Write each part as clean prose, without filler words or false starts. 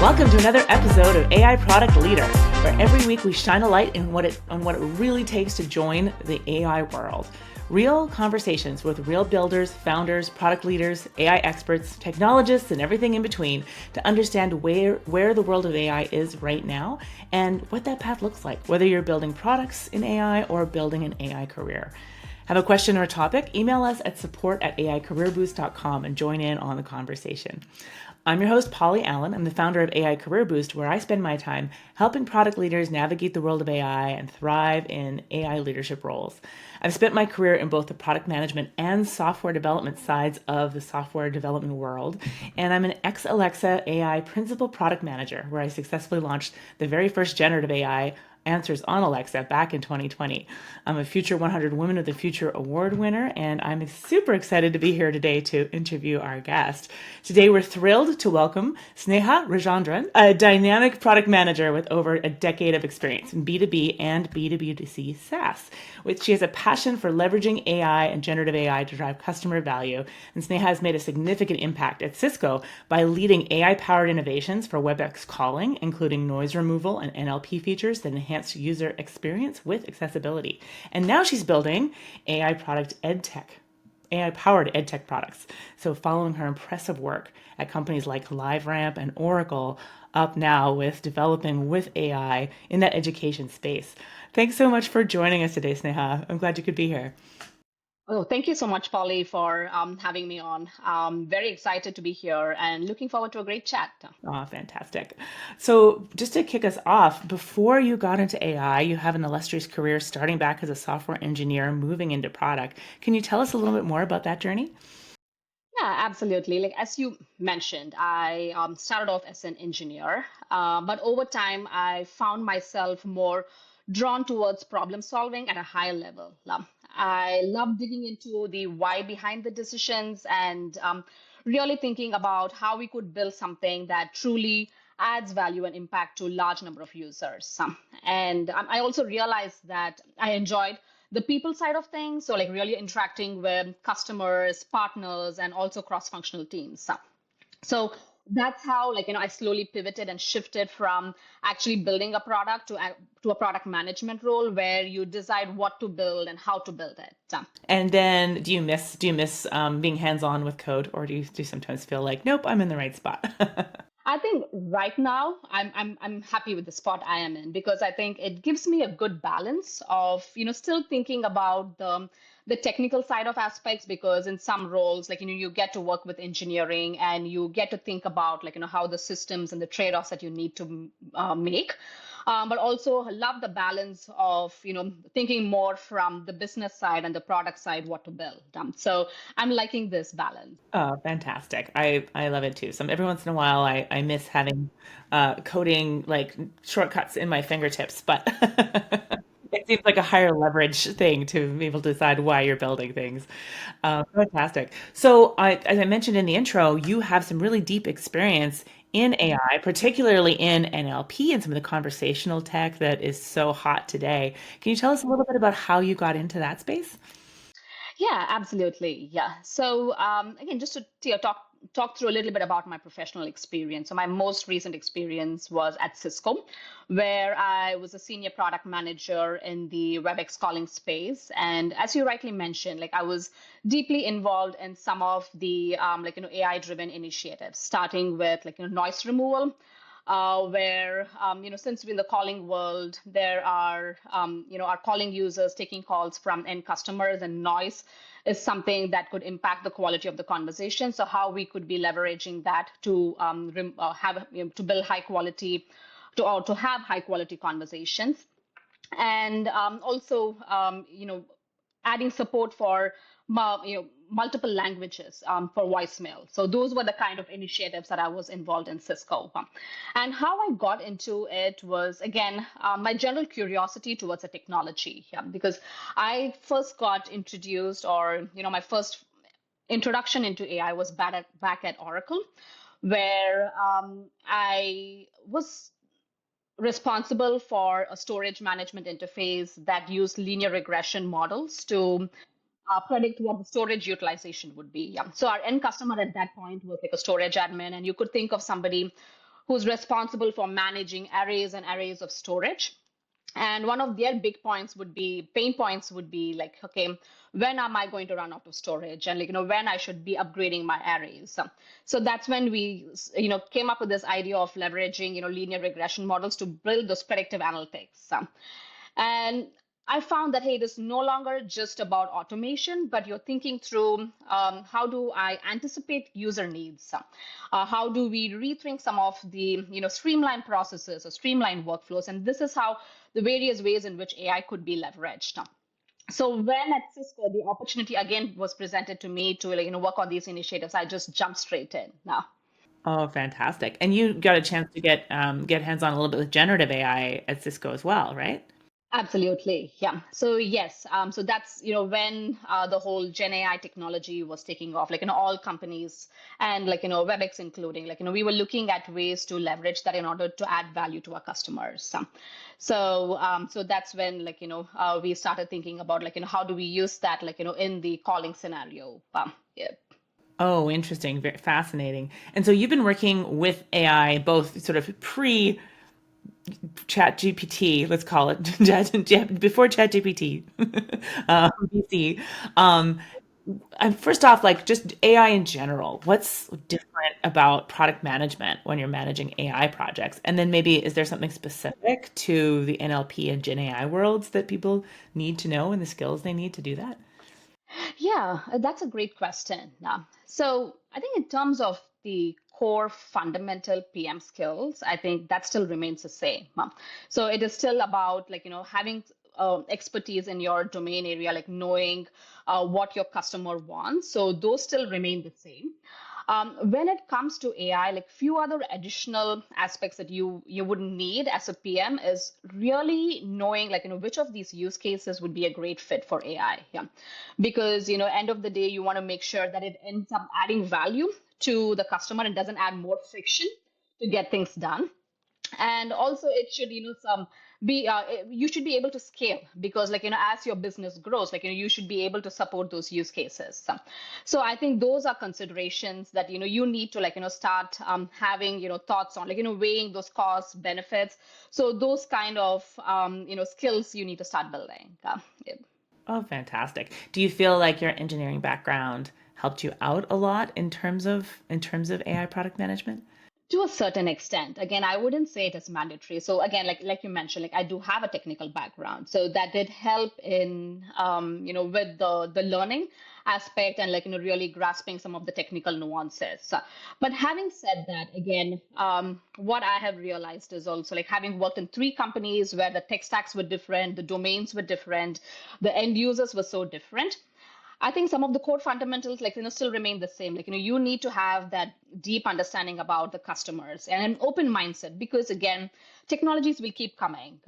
Welcome to another episode of AI Product Leader, where every week we shine a light on what it really takes to join the AI world. Real conversations with real builders, founders, product leaders, AI experts, technologists, and everything in between to understand where the world of AI is right now and what that path looks like, whether you're building products in AI or building an AI career. Have a question or a topic? Email us at support@aicareerboost.com and join in on the conversation. I'm your host, Polly Allen. I'm the founder of AI Career Boost, where I spend my time helping product leaders navigate the world of AI and thrive in AI leadership roles. I've spent my career in both the product management and software development sides of the software development world, and I'm an ex-Alexa AI principal product manager, where I successfully launched the very first generative AI answers on Alexa back in 2020. I'm a Future 100 Women of the Future Award winner, and I'm super excited to be here today to interview our guest. Today, we're thrilled to welcome Sneha Rajendran, a dynamic product manager with over a decade of experience in B2B and B2C SaaS. She has a passion for leveraging AI and generative AI to drive customer value, and Sneha has made a significant impact at Cisco by leading AI-powered innovations for WebEx calling, including noise removal and NLP features that enhance user experience with accessibility. And now she's building AI-powered edtech products. So following her impressive work at companies like LiveRamp and Oracle, up now with developing with AI in that education space. Thanks so much for joining us today, Sneha. I'm glad you could be here. Oh, thank you so much, Polly, for having me on. Very excited to be here and looking forward to a great chat. Oh, fantastic. So just to kick us off, before you got into AI, you have an illustrious career starting back as a software engineer, moving into product. Can you tell us a little bit more about that journey? Yeah, absolutely. Like as you mentioned, I started off as an engineer, but over time, I found myself more drawn towards problem solving at a higher level. I love digging into the why behind the decisions and really thinking about how we could build something that truly adds value and impact to a large number of users. And I also realized that I enjoyed the people side of things. So like really interacting with customers, partners, and also cross-functional teams. So that's how I slowly pivoted and shifted from actually building a product to a product management role where you decide what to build and how to build it. And then do you miss being hands-on with code, or do you sometimes feel like, nope, I'm in the right spot? I think right now I'm happy with the spot I am in because I think it gives me a good balance of still thinking about the technical side of aspects, because in some roles you get to work with engineering and you get to think about how the systems and the trade-offs that you need to make. But also love the balance of thinking more from the business side and the product side what to build. So I'm liking this balance. Oh, fantastic. I love it too. Every once in a while I miss having coding like shortcuts in my fingertips, but it seems like a higher leverage thing to be able to decide why you're building things. Fantastic. So as I mentioned in the intro, you have some really deep experience in AI, particularly in NLP and some of the conversational tech that is so hot today. Can you tell us a little bit about how you got into that space? Yeah, absolutely. Yeah. So again, just to talk through a little bit about my professional experience. So my most recent experience was at Cisco, where I was a senior product manager in the WebEx calling space. And as you rightly mentioned, I was deeply involved in some of the AI-driven initiatives, starting with noise removal, where since we're in the calling world, there are our calling users taking calls from end customers, and noise is something that could impact the quality of the conversation. So how we could be leveraging that to have to build high quality to have high quality conversations, and also adding support for multiple languages for voicemail. So those were the kind of initiatives that I was involved in Cisco. And how I got into it was, again, my general curiosity towards the technology. Yeah, because I first got introduced, or my first introduction into AI was back at Oracle, where I was responsible for a storage management interface that used linear regression models to predict what the storage utilization would be. Yeah. So our end customer at that point was like a storage admin, and you could think of somebody who's responsible for managing arrays and arrays of storage. And one of their big points would be pain points would be like, okay, when am I going to run out of storage, and when I should be upgrading my arrays. So that's when we came up with this idea of leveraging linear regression models to build those predictive analytics. And I found that, hey, it is no longer just about automation, but you're thinking through, how do I anticipate user needs? How do we rethink some of the streamlined processes or streamlined workflows? And this is how the various ways in which AI could be leveraged. So when at Cisco, the opportunity again was presented to me to work on these initiatives, I just jumped straight in now. Oh, fantastic. And you got a chance to get hands on a little bit with generative AI at Cisco as well, right? Absolutely. Yeah. So yes. So that's, when the whole Gen AI technology was taking off, all companies and WebEx including, we were looking at ways to leverage that in order to add value to our customers. So that's when, we started thinking about, how do we use that, in the calling scenario. Yeah. Oh, interesting. Very fascinating. And so you've been working with AI both sort of pre Chat GPT, let's call it, before Chat GPT, BC. Um, and first off, like just AI in general, what's different about product management when you're managing AI projects? And then maybe is there something specific to the NLP and Gen AI worlds that people need to know and the skills they need to do that? Yeah, that's a great question. So I think in terms of the core fundamental PM skills, I think that still remains the same. So it is still about having expertise in your domain area, like knowing what your customer wants. So those still remain the same. When it comes to AI, like few other additional aspects that you would need as a PM is really knowing which of these use cases would be a great fit for AI. Yeah, because end of the day you want to make sure that it ends up adding value to the customer and doesn't add more friction to get things done. And also it should some be you should be able to scale, because as your business grows, you should be able to support those use cases. So I think those are considerations that you need to start having thoughts on, weighing those costs benefits. So those kind of skills you need to start building. Yeah. Oh, fantastic. Do you feel like your engineering background helped you out a lot in terms of AI product management? To a certain extent, again, I wouldn't say it is mandatory. So again, like you mentioned, I do have a technical background, so that did help in with the learning aspect and really grasping some of the technical nuances. But having said that, again, what I have realized is also, having worked in three companies where the tech stacks were different, the domains were different, the end users were so different. I think some of the core fundamentals, still remain the same. You need to have that deep understanding about the customers and an open mindset, because again, technologies will keep coming.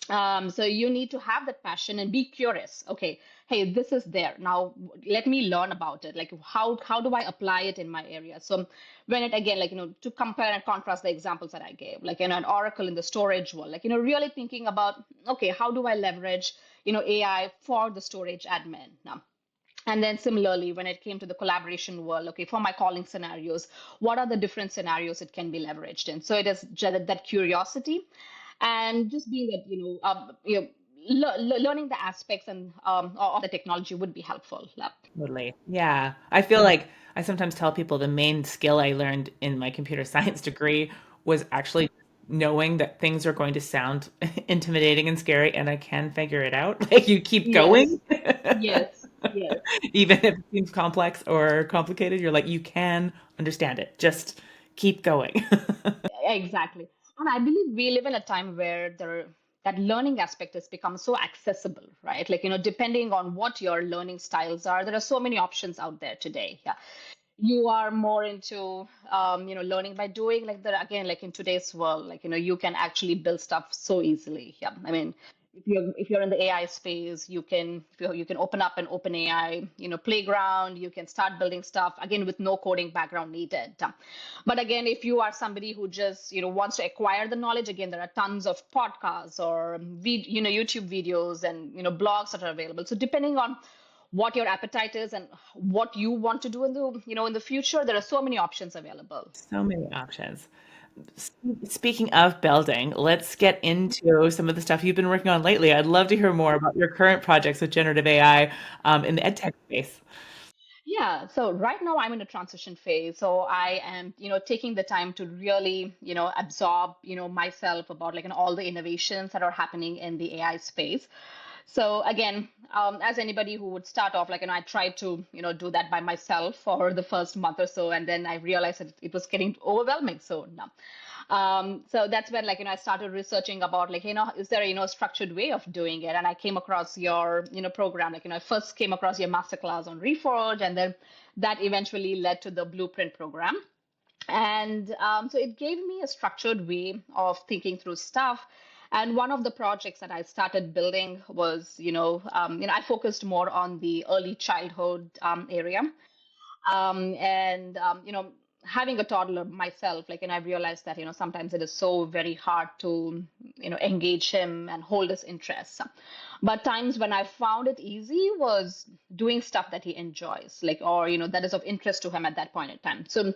So you need to have that passion and be curious. Okay, hey, this is there now. Let me learn about it. How do I apply it in my area? So when it again, to compare and contrast the examples that I gave, an Oracle in the storage world, really thinking about, okay, how do I leverage AI for the storage admin now? And then similarly, when it came to the collaboration world, okay, for my calling scenarios, what are the different scenarios it can be leveraged in? So it is that curiosity, and just being that, learning the aspects and of the technology would be helpful. Yeah. Totally. Yeah. I feel like I sometimes tell people the main skill I learned in my computer science degree was actually knowing that things are going to sound intimidating and scary and I can figure it out. Like you keep Yes, going, yes, yes. even if it seems complex or complicated, you're like, you can understand it. Just keep going. Exactly. And I believe we live in a time where that learning aspect has become so accessible, right? Depending on what your learning styles are, there are so many options out there today. Yeah. You are more into learning by doing, again, in today's world, you can actually build stuff so easily. Yeah, I mean, if you're in the AI space, you can open up an open AI playground. You can start building stuff again with no coding background needed. But again, if you are somebody who just wants to acquire the knowledge, again, there are tons of podcasts or YouTube videos and blogs that are available. So depending on what your appetite is and what you want to do in the future, there are so many options available. So many options. s- Speaking of building, let's get into some of the stuff you've been working on lately. I'd love to hear more about your current projects with generative AI in the edtech space. Yeah, so right now I'm in a transition phase. So I am, taking the time to really, absorb, myself about like all the innovations that are happening in the AI space. So again, as anybody who would start off, like, I tried to, do that by myself for the first month or so, and then I realized that it was getting overwhelming. So no. So that's when, like, I started researching about, like, is there, a structured way of doing it? And I came across your, program. Like, I first came across your masterclass on Reforge, and then that eventually led to the Blueprint program. And so it gave me a structured way of thinking through stuff. And one of the projects that I started building was, I focused more on the early childhood area. And having a toddler myself, like, and I realized that, sometimes it is so very hard to, engage him and hold his interests. But times when I found it easy was doing stuff that he enjoys, like, or, that is of interest to him at that point in time. So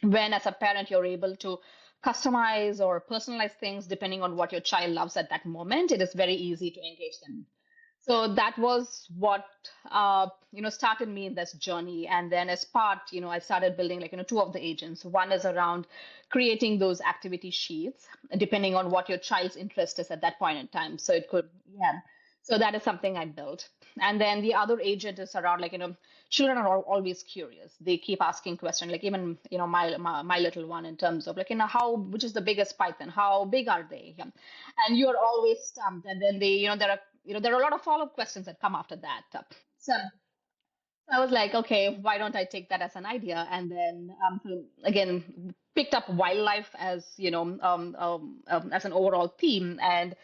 when as a parent you're able to customize or personalize things depending on what your child loves at that moment, it is very easy to engage them. So that was what started me in this journey. And then as part, I started building, like, two of the agents. One is around creating those activity sheets depending on what your child's interest is at that point in time. So it could, yeah. So that is something I built. And then the other agent is around, like, children are always curious. They keep asking questions, like, even, my little one, in terms of, like, how, which is the biggest python, how big are they? Yeah. And you're always stumped. And then they, there are a lot of follow-up questions that come after that. So I was like, okay, why don't I take that as an idea? And then so again, picked up wildlife as, as an overall theme, and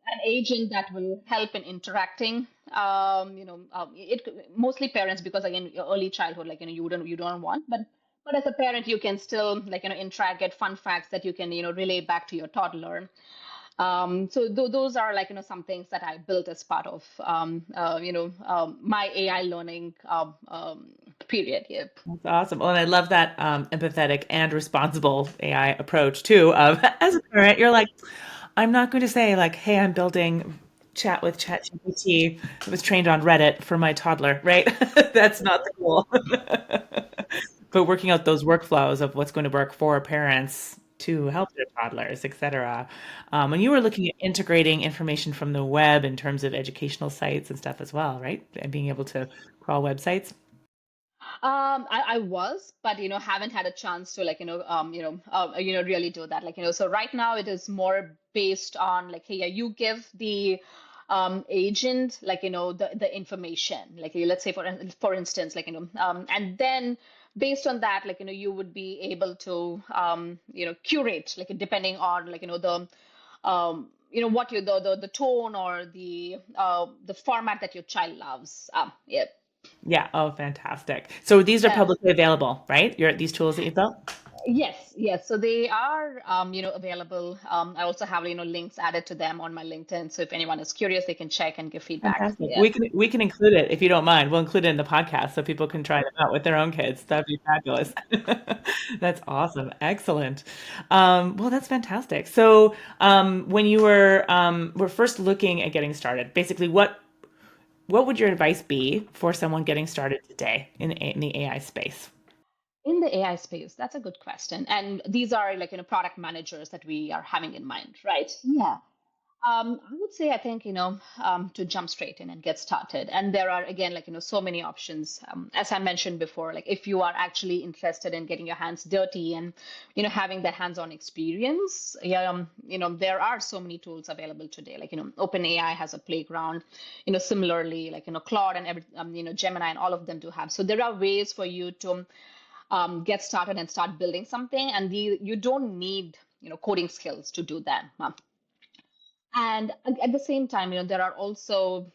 an agent that will help in interacting. It mostly parents, because again, your early childhood, like, you don't want, but as a parent, you can still, like, interact, get fun facts that you can, relay back to your toddler. So those are, like, some things that I built as part of my AI learning period. Yep. That's awesome. Well, and I love that empathetic and responsible AI approach too. As a parent, you're like, I'm not going to say like, "Hey, I'm building chat with ChatGPT that was trained on Reddit for my toddler," right? That's not the goal. But working out those workflows of what's going to work for parents to help their toddlers, et cetera. And you were looking at integrating information from the web in terms of educational sites and stuff as well, right? And being able to crawl websites. I was, but haven't had a chance to, like, really do that. Like, so right now it is more based on, like, hey, yeah, you give the agent, like, the information, like, let's say for instance, like, and then based on that, like, you would be able to curate, like, depending on, like, what you the tone or the format that your child loves. Yeah. Yeah. Oh, fantastic. So these are Yeah. publicly available, right? These tools that you built? Yes, yes. So they are, available. I also have, links added to them on my LinkedIn. So if anyone is curious, they can check and give feedback. Fantastic. Yeah. We can include it if you don't mind. We'll include it in the podcast so people can try them out with their own kids. That'd be fabulous. That's awesome. Excellent. Well, that's fantastic. So, when you were first looking at getting started, basically, what would your advice be for someone getting started today in the AI space? In the AI space, that's a good question. And these are, like, product managers that we are having in mind, right? Yeah. I would say, I think, to jump straight in and get started. And there are, again, like, so many options. As I mentioned before, like, if you are actually interested in getting your hands dirty and, having that hands-on experience, yeah, there are so many tools available today. Like, OpenAI has a playground, similarly, like, Claude and Gemini, and all of them do have. So there are ways for you to get started and start building something. And you don't need, coding skills to do that. And at the same time, there are also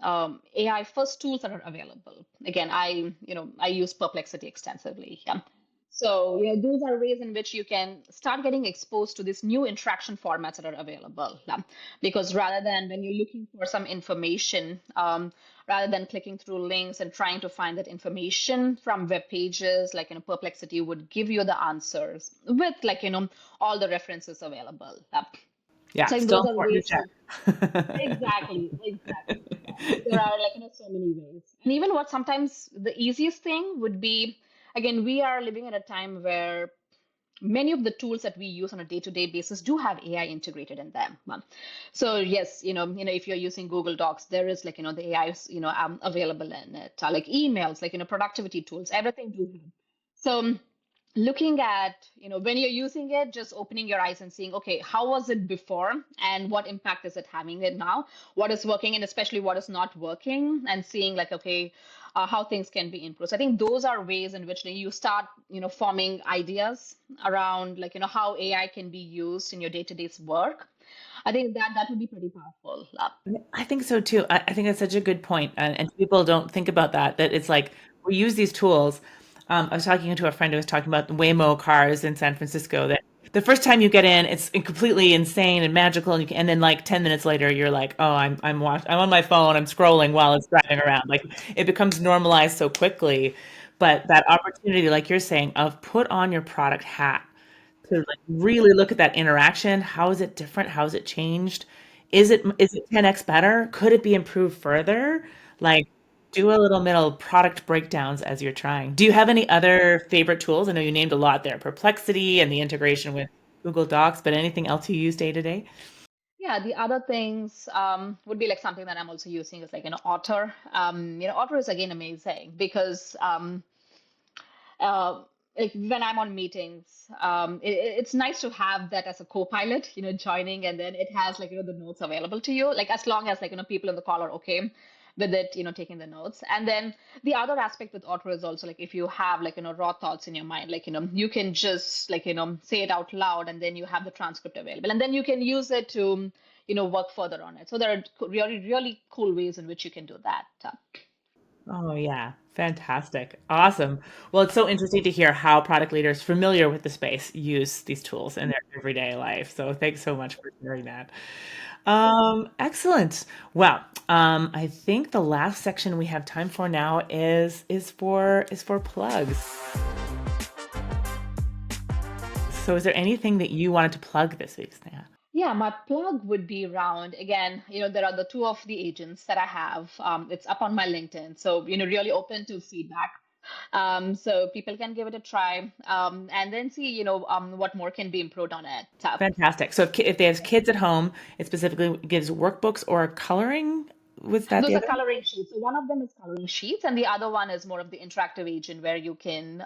AI first tools that are available. Again, I use Perplexity extensively. Yeah. So, those are ways in which you can start getting exposed to these new interaction formats that are available. Because rather than when you're looking for some information, rather than clicking through links and trying to find that information from web pages, like, Perplexity would give you the answers with, like, all the references available. Yeah, So I think still those are important ways to to check. exactly. Yeah. So there are, like, so many ways. And even what sometimes the easiest thing would be, again, we are living at a time where many of the tools that we use on a day-to-day basis do have AI integrated in them. So yes, if you're using Google Docs, there is, like, the AI is, available in it. Like emails, like, productivity tools, everything do have. So looking at, when you're using it, just opening your eyes and seeing, okay, how was it before and what impact is it having it now? What is working and especially what is not working, and seeing, like, okay, how things can be improved. So I think those are ways in which you start, forming ideas around, like, how AI can be used in your day-to-day work. I think that would be pretty powerful. I think so too. I think that's such a good point. And people don't think about that, that it's like we use these tools. I was talking to a friend who was talking about the Waymo cars in San Francisco, that the first time you get in, it's completely insane and magical. And then like 10 minutes later, you're like, oh, I'm on my phone, I'm scrolling while it's driving around. Like it becomes normalized so quickly. But that opportunity, like you're saying, of put on your product hat to like really look at that interaction. How is it different? How is it changed? Is it 10x better? Could it be improved further? Like do a little middle product breakdowns as you're trying. Do you have any other favorite tools? I know you named a lot there, Perplexity and the integration with Google Docs, but anything else you use day to day? Yeah, the other things would be like something that I'm also using is like, Otter. Otter is again amazing because uh, like when I'm on meetings, it's nice to have that as a co-pilot, joining, and then it has, like, the notes available to you, like as long as, like, people in the call are okay with it, taking the notes. And then the other aspect with Otter is also, like, if you have, like, raw thoughts in your mind, like, you can just, like, say it out loud, and then you have the transcript available, and then you can use it to, work further on it. So there are really, really cool ways in which you can do that. Oh, yeah. Fantastic. Awesome. Well, it's so interesting to hear how product leaders familiar with the space use these tools in their everyday life. So thanks so much for sharing that. Excellent. Well, I think the last section we have time for now is for plugs. So is there anything that you wanted to plug this week, Sneha? Yeah, my plug would be around, again, there are the two of the agents that I have. It's up on my LinkedIn. So, really open to feedback. So people can give it a try, and then see, what more can be improved on it. So, Fantastic. So if they have kids at home, it specifically gives workbooks or coloring. Was that those the are other? coloring sheets. So one of them is coloring sheets, and the other one is more of the interactive agent where you can,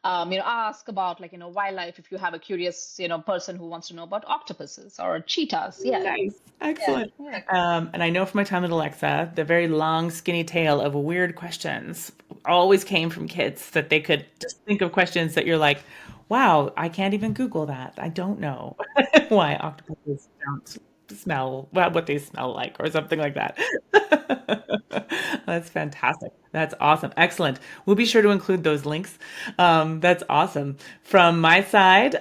ask about, like, wildlife if you have a curious, person who wants to know about octopuses or cheetahs. Yeah, Nice. yeah, Excellent. yeah. And I know from my time at Alexa, the very long, skinny tail of weird questions always came from kids, that they could just think of questions that you're like, wow, I can't even Google that. I don't know why octopuses don't smell, well, what they smell like, or something like that. That's fantastic. That's awesome. Excellent. We'll be sure to include those links. That's awesome. From my side,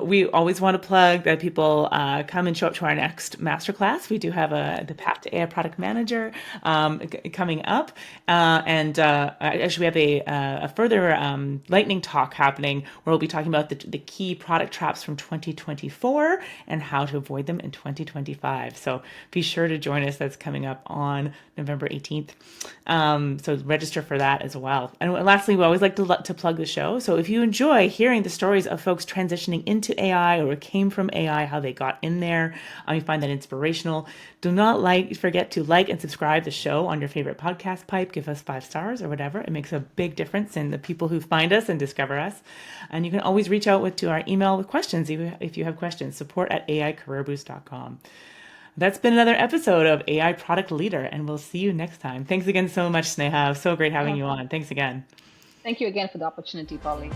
we always want to plug that people come and show up to our next masterclass. We do have the Path to AI Product Manager coming up. And actually, we have a further lightning talk happening where we'll be talking about the key product traps from 2024 and how to avoid them in 2025. So be sure to join us. That's coming up on November 18th. So register for that as well. And lastly, we always like to plug the show. So if you enjoy hearing the stories of folks transitioning into AI or came from AI, how they got in there, you find that inspirational. Do not forget to like and subscribe the show on your favorite podcast pipe. Give us 5 stars or whatever. It makes a big difference in the people who find us and discover us. And you can always reach out to our email with questions if you have questions. support@aicareerboost.com. That's been another episode of AI Product Leader, and we'll see you next time. Thanks again so much, Sneha. So great having Yeah. you on. Thanks again. Thank you again for the opportunity, Polly.